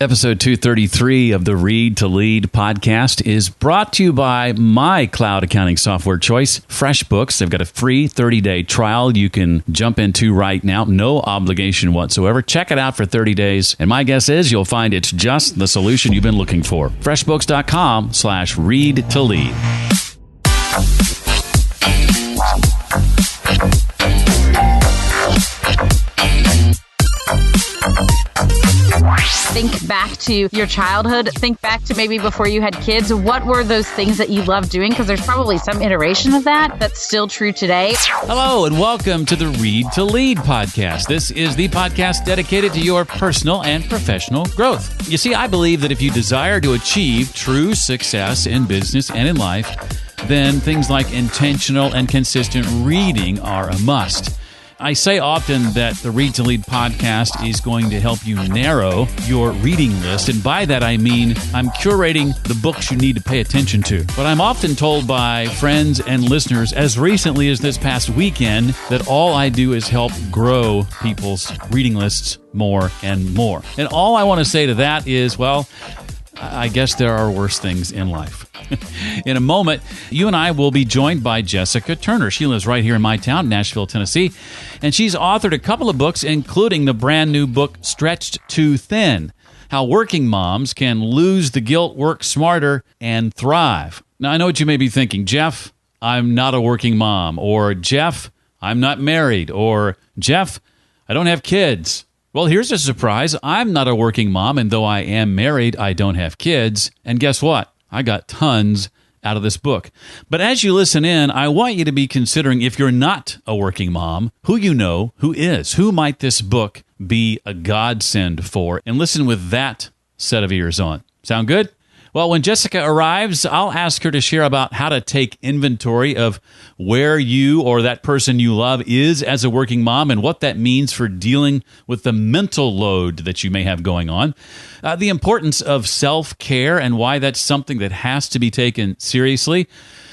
Episode 233 of the Read to Lead podcast is brought to you by my cloud accounting software choice, FreshBooks. They've got a free 30-day trial you can jump into right now. No obligation whatsoever. Check it out for 30 days. And my guess is you'll find it's just the solution you've been looking for. FreshBooks.com/read to lead. Think back to your childhood. Think back to maybe before you had kids. What were those things that you loved doing? Because there's probably some iteration of that that's still true today. Hello, and welcome to the Read to Lead podcast. This is the podcast dedicated to your personal and professional growth. You see, I believe that if you desire to achieve true success in business and in life, then things like intentional and consistent reading are a must. I say often that the Read to Lead podcast is going to help you narrow your reading list. And by that, I mean I'm curating the books you need to pay attention to. But I'm often told by friends and listeners, as recently as this past weekend, that all I do is help grow people's reading lists more and more. And all I want to say to that is, well, I guess there are worse things in life. In a moment, you and I will be joined by Jessica Turner. She lives right here in my town, Nashville, Tennessee, and she's authored a couple of books, including the brand new book, Stretched Too Thin: How Working Moms Can Lose the Guilt, Work Smarter, and Thrive. Now, I know what you may be thinking. Jeff, I'm not a working mom. Or, Jeff, I'm not married. Or, Jeff, I don't have kids. Well, here's a surprise. I'm not a working mom, and though I am married, I don't have kids. And guess what? I got tons out of this book. But as you listen in, I want you to be considering, if you're not a working mom, who you know who is. Who might this book be a godsend for? And listen with that set of ears on. Sound good? Well, when Jessica arrives, I'll ask her to share about how to take inventory of where you or that person you love is as a working mom and what that means for dealing with the mental load that you may have going on, the importance of self-care and why that's something that has to be taken seriously,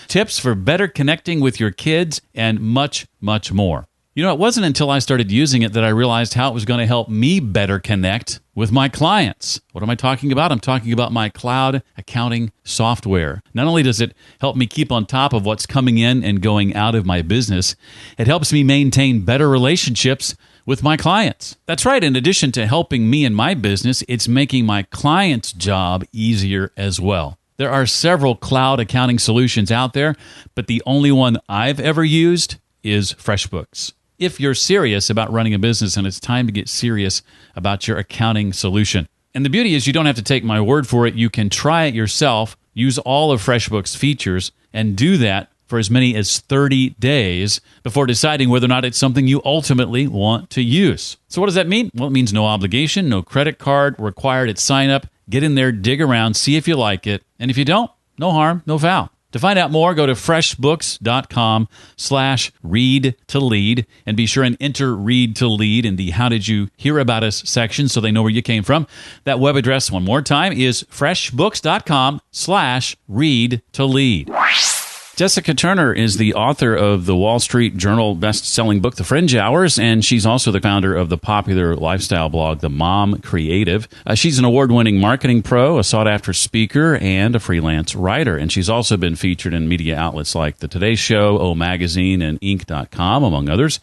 tips for better connecting with your kids, and much, much more. You know, it wasn't until I started using it that I realized how it was going to help me better connect with my clients. What am I talking about? I'm talking about my cloud accounting software. Not only does it help me keep on top of what's coming in and going out of my business, it helps me maintain better relationships with my clients. That's right. In addition to helping me in my business, it's making my client's job easier as well. There are several cloud accounting solutions out there, but the only one I've ever used is FreshBooks. If you're serious about running a business, and it's time to get serious about your accounting solution. And the beauty is you don't have to take my word for it. You can try it yourself, use all of FreshBooks' features, and do that for as many as 30 days before deciding whether or not it's something you ultimately want to use. So what does that mean? Well, it means no obligation, no credit card required at sign up. Get in there, dig around, see if you like it. And if you don't, no harm, no foul. To find out more, go to freshbooks.com/read to lead and be sure and enter Read to Lead in the How Did You Hear About Us section so they know where you came from. That web address, one more time, is freshbooks.com/read to lead. Jessica Turner is the author of the Wall Street Journal best-selling book, The Fringe Hours, and she's also the founder of the popular lifestyle blog, The Mom Creative. She's an award-winning marketing pro, a sought-after speaker, and a freelance writer. And she's also been featured in media outlets like The Today Show, O Magazine, and Inc.com, among others.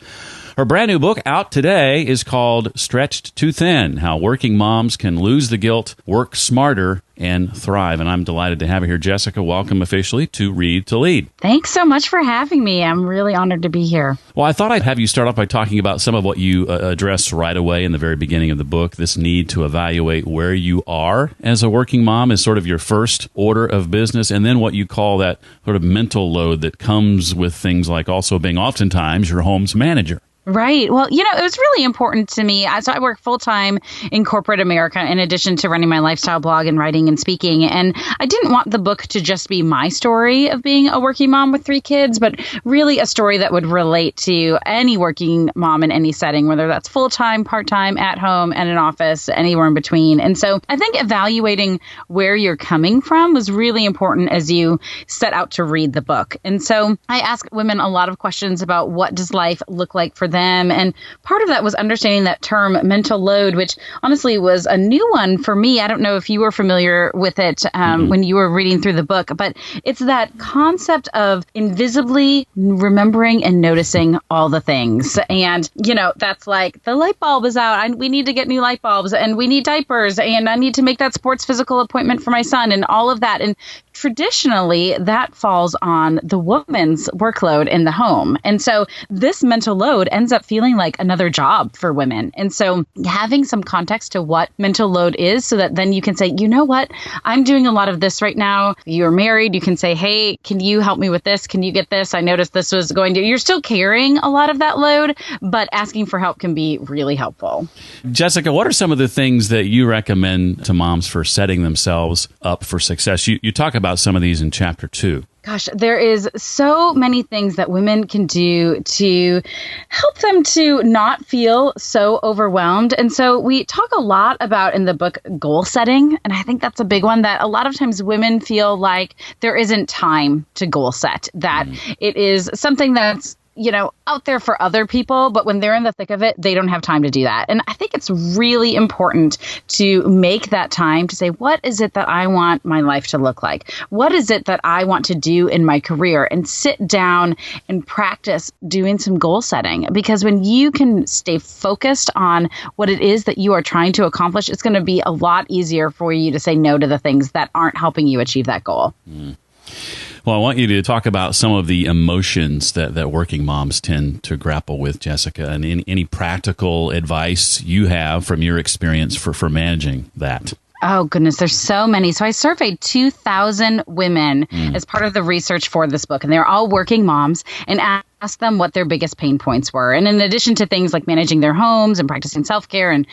Her brand new book out today is called Stretched Too Thin: How Working Moms Can Lose the Guilt, Work Smarter, and Thrive. And I'm delighted to have her here. Jessica, welcome officially to Read to Lead. Thanks so much for having me. I'm really honored to be here. Well, I thought I'd have you start off by talking about some of what you address right away in the very beginning of the book, this need to evaluate where you are as a working mom is sort of your first order of business, and then what you call that sort of mental load that comes with things like also being oftentimes your home's manager. Right. Well, it was really important to me. So I work full time in corporate America in addition to running my lifestyle blog and writing and speaking. And I didn't want the book to just be my story of being a working mom with 3 kids, but really a story that would relate to any working mom in any setting, whether that's full time, part time, at home, at an office, anywhere in between. And so I think evaluating where you're coming from was really important as you set out to read the book. And so I ask women a lot of questions about what does life look like for them. And part of that was understanding that term mental load, which honestly was a new one for me. I don't know if you were familiar with it when you were reading through the book, but it's that concept of invisibly remembering and noticing all the things. And, that's like the light bulb is out. We need to get new light bulbs, and we need diapers, and I need to make that sports physical appointment for my son, and all of that. And traditionally, that falls on the woman's workload in the home. And so this mental load ends up feeling like another job for women. And so having some context to what mental load is, so that then you can say, you know what, I'm doing a lot of this right now. You're married. You can say, hey, can you help me with this? Can you get this? I noticed this was going to, you're still carrying a lot of that load, but asking for help can be really helpful. Jessica, what are some of the things that you recommend to moms for setting themselves up for success? You talk about some of these in chapter 2. Gosh, there is so many things that women can do to help them to not feel so overwhelmed. And so we talk a lot about in the book goal setting. And I think that's a big one, that a lot of times women feel like there isn't time to goal set, that it is something that's out there for other people, but when they're in the thick of it, they don't have time to do that. And I think it's really important to make that time to say, what is it that I want my life to look like? What is it that I want to do in my career? And sit down and practice doing some goal setting. Because when you can stay focused on what it is that you are trying to accomplish, it's going to be a lot easier for you to say no to the things that aren't helping you achieve that goal. Well, I want you to talk about some of the emotions that working moms tend to grapple with, Jessica, and any practical advice you have from your experience for managing that. Oh, goodness. There's so many. So I surveyed 2,000 women as part of the research for this book, and they're all working moms, and asked them what their biggest pain points were. And in addition to things like managing their homes and practicing self-care and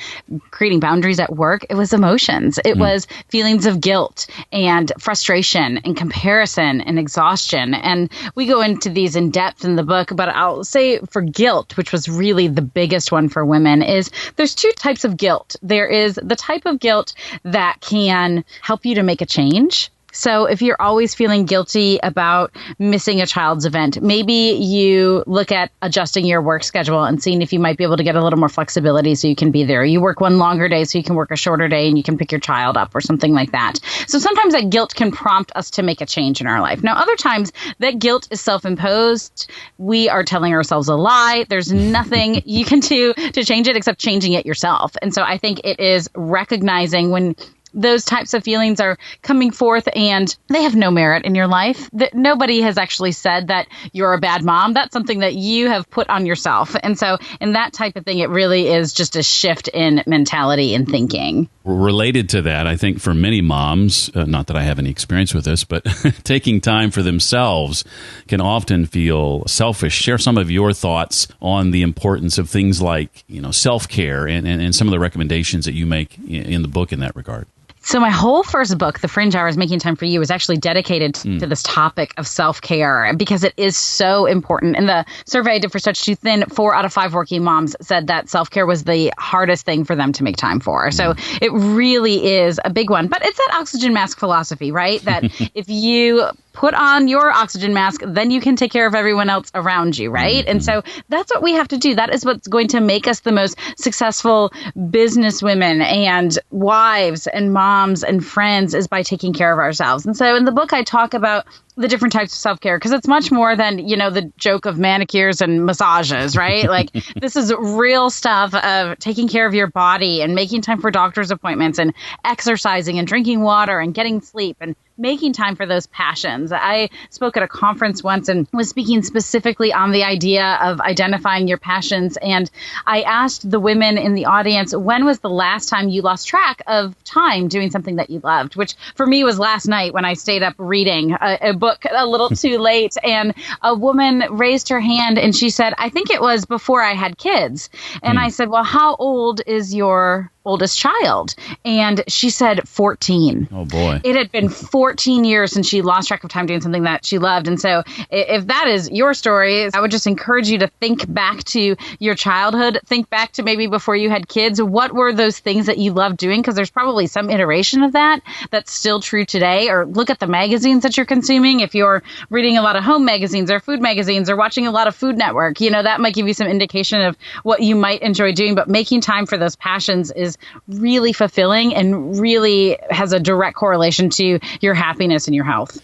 creating boundaries at work, it was emotions. It was feelings of guilt and frustration and comparison and exhaustion. And we go into these in depth in the book, but I'll say for guilt, which was really the biggest one for women, is there's two types of guilt. There is the type of guilt that can help you to make a change. So if you're always feeling guilty about missing a child's event, maybe you look at adjusting your work schedule and seeing if you might be able to get a little more flexibility so you can be there. You work one longer day so you can work a shorter day and you can pick your child up or something like that. So sometimes that guilt can prompt us to make a change in our life. Now, other times that guilt is self-imposed. We are telling ourselves a lie. There's nothing you can do to change it except changing it yourself. And so I think it is recognizing when those types of feelings are coming forth and they have no merit in your life. That nobody has actually said that you're a bad mom. That's something that you have put on yourself. And so in that type of thing, it really is just a shift in mentality and thinking. Related to that, I think for many moms, not that I have any experience with this, but taking time for themselves can often feel selfish. Share some of your thoughts on the importance of things like, self-care and some of the recommendations that you make in the book in that regard. So my whole first book, The Fringe Hours, Making Time for You, was actually dedicated to this topic of self-care because it is so important. In the survey I did for Stretch Too Thin, 4 out of 5 working moms said that self-care was the hardest thing for them to make time for. So it really is a big one. But it's that oxygen mask philosophy, right? That if you put on your oxygen mask, then you can take care of everyone else around you, right? And so that's what we have to do. That is what's going to make us the most successful business women and wives and moms and friends, is by taking care of ourselves. And so in the book, I talk about the different types of self-care, because it's much more than, the joke of manicures and massages, right? Like this is real stuff of taking care of your body and making time for doctor's appointments and exercising and drinking water and getting sleep and making time for those passions. I spoke at a conference once and was speaking specifically on the idea of identifying your passions. And I asked the women in the audience, when was the last time you lost track of time doing something that you loved? Which for me was last night when I stayed up reading a book a little too late. And a woman raised her hand and she said, I think it was before I had kids. And I said, well, how old is your oldest child? And she said 14. Oh, boy. It had been 14 years since she lost track of time doing something that she loved. And so if that is your story, I would just encourage you to think back to your childhood. Think back to maybe before you had kids. What were those things that you loved doing? Because there's probably some iteration of that that's still true today. Or look at the magazines that you're consuming. If you're reading a lot of home magazines or food magazines or watching a lot of Food Network, that might give you some indication of what you might enjoy doing. But making time for those passions is really fulfilling and really has a direct correlation to your happiness and your health.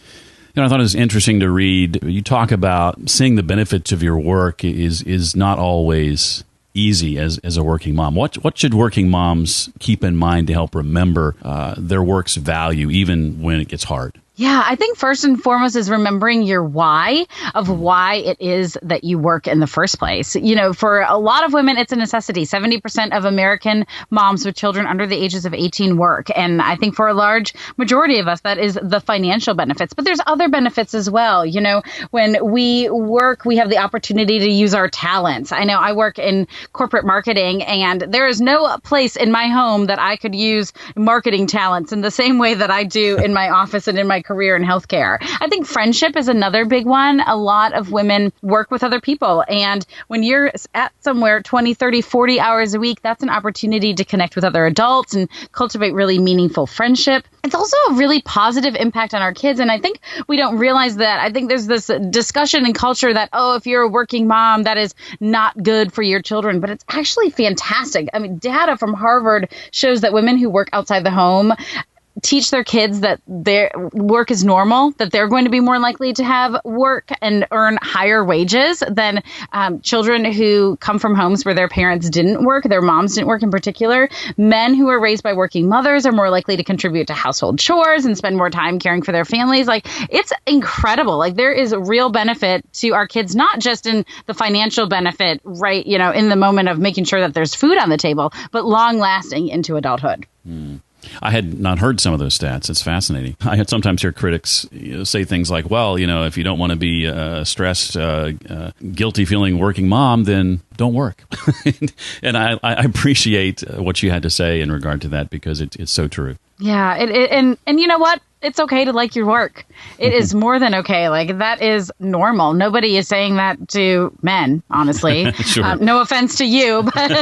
I thought it was interesting to read. You talk about seeing the benefits of your work is not always easy as a working mom. What should working moms keep in mind to help remember their work's value even when it gets hard? Yeah, I think first and foremost is remembering your why of why it is that you work in the first place. For a lot of women, it's a necessity. 70% of American moms with children under the ages of 18 work. And I think for a large majority of us, that is the financial benefits. But there's other benefits as well. When we work, we have the opportunity to use our talents. I know I work in corporate marketing, and there is no place in my home that I could use marketing talents in the same way that I do in my office and in my career in healthcare. I think friendship is another big one. A lot of women work with other people. And when you're at somewhere 20, 30, 40 hours a week, that's an opportunity to connect with other adults and cultivate really meaningful friendship. It's also a really positive impact on our kids. And I think we don't realize that. I think there's this discussion in culture that, if you're a working mom, that is not good for your children. But it's actually fantastic. I mean, data from Harvard shows that women who work outside the home teach their kids that their work is normal, that they're going to be more likely to have work and earn higher wages than children who come from homes where their parents didn't work, their moms didn't work in particular. Men who are raised by working mothers are more likely to contribute to household chores and spend more time caring for their families. It's incredible. There is a real benefit to our kids, not just in the financial benefit, right, in the moment of making sure that there's food on the table, but long lasting into adulthood. I had not heard some of those stats. It's fascinating. I had sometimes hear critics say things like, well, if you don't want to be a stressed, guilty feeling working mom, then don't work. And I appreciate what you had to say in regard to that because it's so true. Yeah. And you know what? It's okay to like your work. It is more than okay. That is normal. Nobody is saying that to men, honestly. Sure. No offense to you, but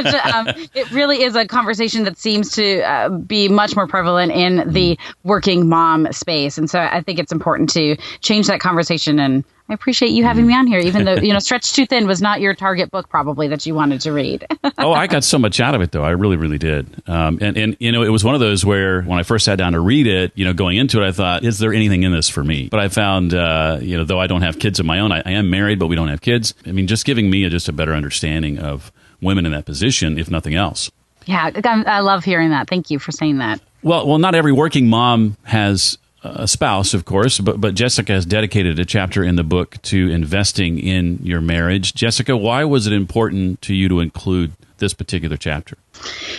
it really is a conversation that seems to be much more prevalent in the working mom space. And so I think it's important to change that conversation. And I appreciate you having me on here, even though, Stretched Too Thin was not your target book probably that you wanted to read. Oh, I got so much out of it, though. I really, really did. And it was one of those where when I first sat down to read it, going into it, I thought, is there anything in this for me? But I found, though I don't have kids of my own, I am married, but we don't have kids. I mean, just giving me just a better understanding of women in that position, if nothing else. Yeah, I love hearing that. Thank you for saying that. Well, not every working mom has a spouse, of course, but Jessica has dedicated a chapter in the book to investing in your marriage. Jessica, why was it important to you to include this particular chapter?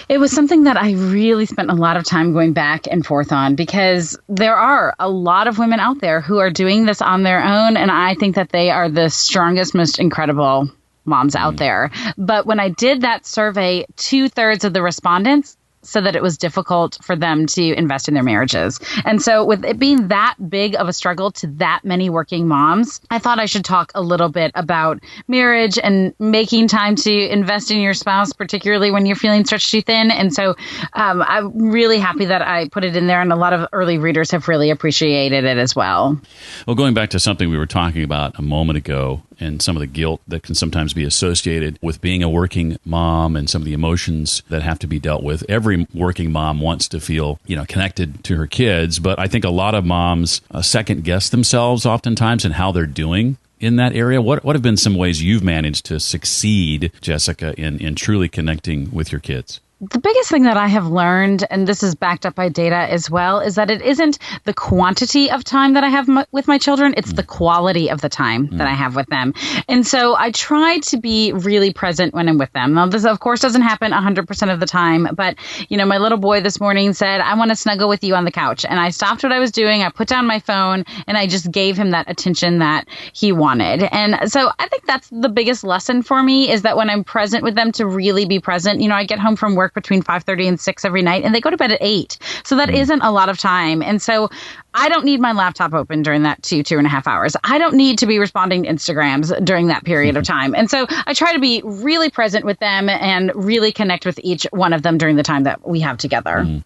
It was something that I really spent a lot of time going back and forth on because there are a lot of women out there who are doing this on their own, and I think that they are the strongest, most incredible moms out there. But when I did that survey, 2/3 of the respondents said that it was difficult for them to invest in their marriages. And so with it being that big of a struggle to that many working moms, I thought I should talk a little bit about marriage and making time to invest in your spouse, particularly when you're feeling stretched too thin. And so I'm really happy that I put it in there, and a lot of early readers have really appreciated it as well. Well, going back to something we were talking about a moment ago, and some of the guilt that can sometimes be associated with being a working mom and some of the emotions that have to be dealt with. Every working mom wants to feel, connected to her kids, but I think a lot of moms second guess themselves oftentimes in how they're doing in that area. What have been some ways you've managed to succeed, Jessica, in truly connecting with your kids? The biggest thing that I have learned, and this is backed up by data as well, is that it isn't the quantity of time that I have with my children, it's the quality of the time that I have with them. And so I try to be really present when I'm with them. Now, this, of course, doesn't happen 100% of the time, but, my little boy this morning said, I want to snuggle with you on the couch. And I stopped what I was doing, I put down my phone, and I just gave him that attention that he wanted. And so I think that's the biggest lesson for me, is that when I'm present with them, to really be present. I get home from work work between 5:30 and 6 every night, and they go to bed at 8. So that isn't a lot of time. And so I don't need my laptop open during that 2.5 hours. I don't need to be responding to Instagrams during that period of time. And so I try to be really present with them and really connect with each one of them during the time that we have together.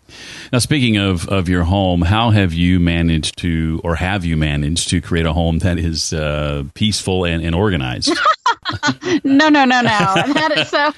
Now, speaking of your home, how have you managed to create a home that is peaceful and organized? No. That is so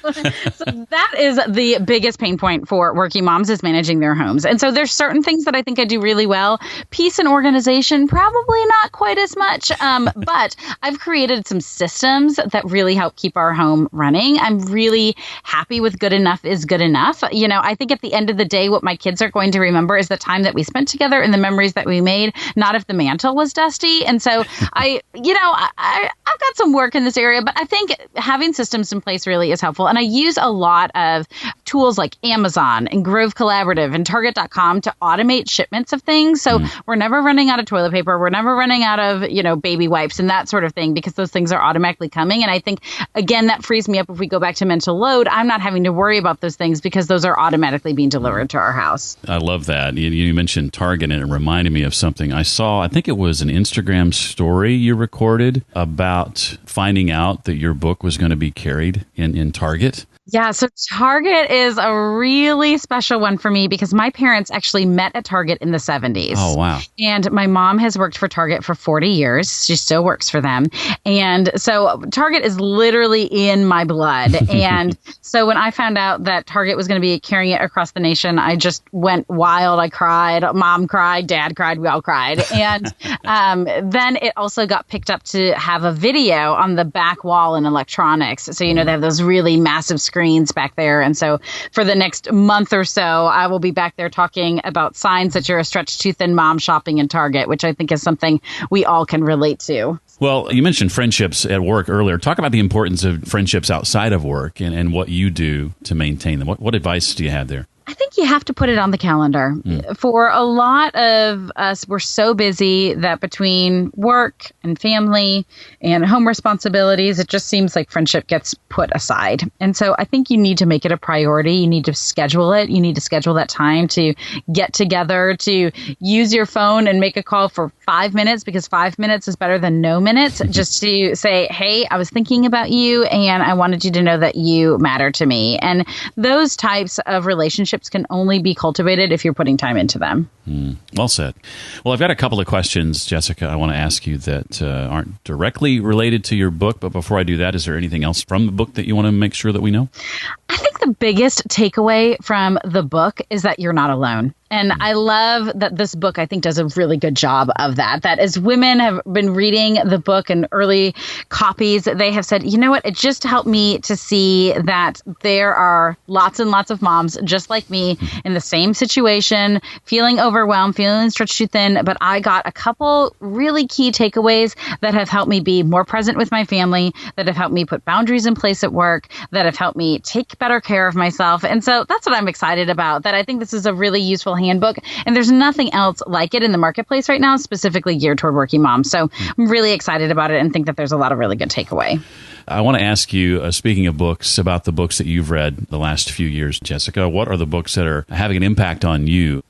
that is the biggest pain point for working moms is managing their homes. And so there's certain things that I think I do really well. Peace and organization, probably not quite as much. But I've created some systems that really help keep our home running. I'm really happy with good enough is good enough. I think at the end of the day, what my kids are going to remember is the time that we spent together and the memories that we made, not if the mantle was dusty. And so I've got some work in this area, but I think having systems in place really is helpful. And I use a lot of tools like Amazon and Grove Collaborative and Target.com to automate shipments of things. So we're never running out of toilet paper. We're never running out of, baby wipes and that sort of thing because those things are automatically coming. And I think, again, that frees me up if we go back to mental load. I'm not having to worry about those things because those are automatically being delivered to our house. I love that. You mentioned Target, and it reminded me of something I saw. I think it was an Instagram story you recorded about finding out that your book was going to be carried in Target. Yeah, so Target is a really special one for me because my parents actually met at Target in the 70s. Oh, wow. And my mom has worked for Target for 40 years. She still works for them. And so Target is literally in my blood. And so when I found out that Target was going to be carrying it across the nation, I just went wild. I cried. Mom cried. Dad cried. We all cried. And then it also got picked up to have a video on the back wall in electronics. So, they have those really massive screens back there. And so for the next month or so, I will be back there talking about signs that you're a stretched too thin mom shopping in Target, which I think is something we all can relate to. Well, you mentioned friendships at work earlier. Talk about the importance of friendships outside of work and what you do to maintain them. What advice do you have there? I think you have to put it on the calendar. For a lot of us, we're so busy that between work and family and home responsibilities, it just seems like friendship gets put aside. And so I think you need to make it a priority. You need to schedule it. You need to schedule that time to get together, to use your phone and make a call for 5 minutes because 5 minutes is better than no minutes. Just to say, hey, I was thinking about you and I wanted you to know that you matter to me. And those types of relationships can only be cultivated if you're putting time into them. Well said. Well, I've got a couple of questions, Jessica, I want to ask you that aren't directly related to your book. But before I do that, is there anything else from the book that you want to make sure that we know? I think the biggest takeaway from the book is that you're not alone. And I love that this book, I think, does a really good job of that. That as women have been reading the book and early copies, they have said, you know what, it just helped me to see that there are lots and lots of moms just like me in the same situation, feeling overwhelmed, feeling stretched too thin. But I got a couple really key takeaways that have helped me be more present with my family, that have helped me put boundaries in place at work, that have helped me take better care of myself. And so that's what I'm excited about, that I think this is a really useful handbook. And there's nothing else like it in the marketplace right now, specifically geared toward working moms. So I'm really excited about it and think that there's a lot of really good takeaway. I want to ask you, speaking of books, about the books that you've read the last few years, Jessica. What are the books that are having an impact on you?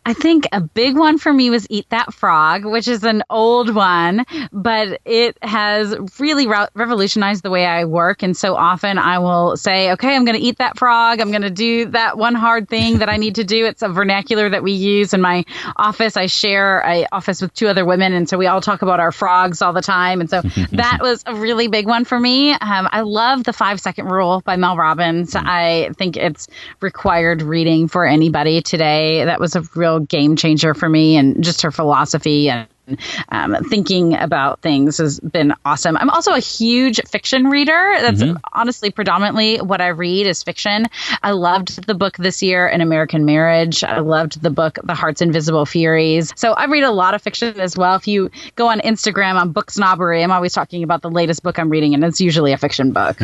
I think a big one for me was Eat That Frog, which is an old one, but it has really revolutionized the way I work. And so often I will say, okay, I'm going to eat that frog. I'm going to do that one hard thing that I need to do. It's a vernacular that we use in my office. I share an office with 2 other women, and so we all talk about our frogs all the time. And so that was a really big one for me. I love The 5-Second Rule by Mel Robbins. I think it's required reading for anybody today. That was a real game changer for me, and just her philosophy and thinking about things has been awesome. I'm also a huge fiction reader. That's honestly predominantly what I read is fiction. I loved the book this year, An American Marriage. I loved the book, The Heart's Invisible Furies. So I read a lot of fiction as well. If you go on Instagram on Book Snobbery, I'm always talking about the latest book I'm reading, and it's usually a fiction book.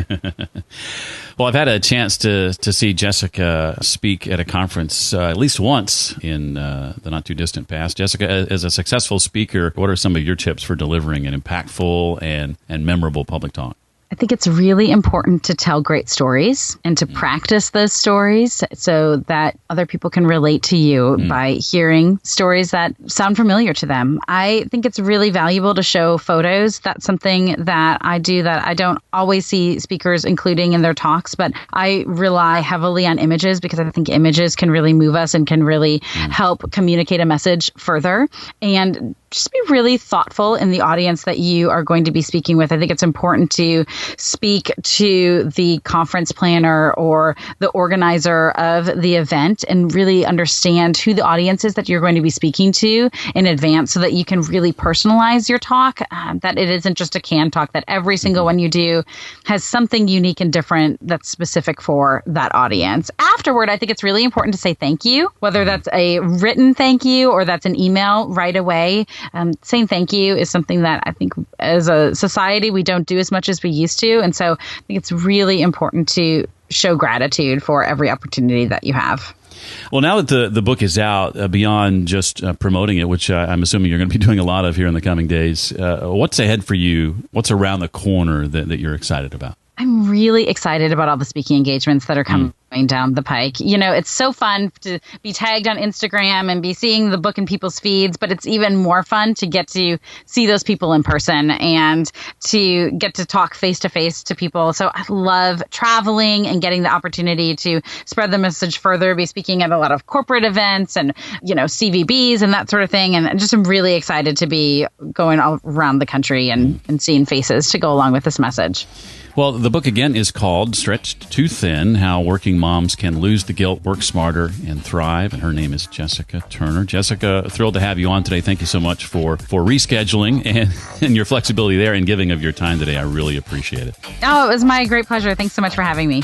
Well, I've had a chance to see Jessica speak at a conference at least once in the not too distant past. Jessica, as a successful speaker, what are some of your tips for delivering an impactful and memorable public talk? I think it's really important to tell great stories and to practice those stories so that other people can relate to you by hearing stories that sound familiar to them. I think it's really valuable to show photos. That's something that I do that I don't always see speakers including in their talks, but I rely heavily on images because I think images can really move us and can really help communicate a message further. And just be really thoughtful in the audience that you are going to be speaking with. I think it's important to speak to the conference planner or the organizer of the event and really understand who the audience is that you're going to be speaking to in advance so that you can really personalize your talk, that it isn't just a canned talk, that every single one you do has something unique and different that's specific for that audience. Afterward, I think it's really important to say thank you, whether that's a written thank you or that's an email right away. Saying thank you is something that I think as a society we don't do as much as we used to. And so I think it's really important to show gratitude for every opportunity that you have. Well, now that the book is out, beyond just promoting it, which I'm assuming you're going to be doing a lot of here in the coming days, what's ahead for you? What's around the corner that you're excited about? I'm really excited about all the speaking engagements that are coming down the pike. You know, it's so fun to be tagged on Instagram and be seeing the book in people's feeds, but it's even more fun to get to see those people in person and to get to talk face to face to people. So I love traveling and getting the opportunity to spread the message further, be speaking at a lot of corporate events and, CVBs and that sort of thing. And just am really excited to be going all around the country and seeing faces to go along with this message. Well, the book, again, is called Stretched Too Thin, How Working Moms Can Lose the Guilt, Work Smarter, and Thrive. And her name is Jessica Turner. Jessica, thrilled to have you on today. Thank you so much for rescheduling and your flexibility there and giving of your time today. I really appreciate it. Oh, it was my great pleasure. Thanks so much for having me.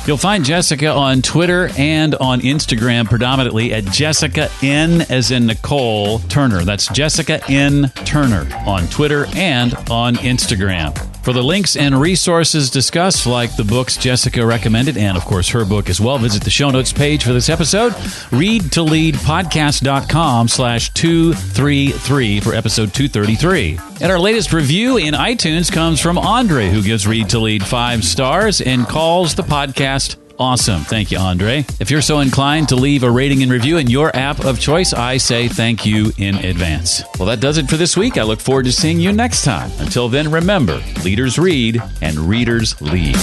You'll find Jessica on Twitter and on Instagram predominantly at Jessica N as in Nicole Turner. That's Jessica N Turner on Twitter and on Instagram. For the links and resources discussed, like the books Jessica recommended, and of course her book as well, visit the show notes page for this episode, readtoleadpodcast.com/233 for episode 233. And our latest review in iTunes comes from Andre, who gives Read to Lead 5 stars and calls the podcast awesome. Thank you, Andre. If you're so inclined to leave a rating and review in your app of choice, I say thank you in advance. Well, that does it for this week. I look forward to seeing you next time. Until then, remember, leaders read and readers lead.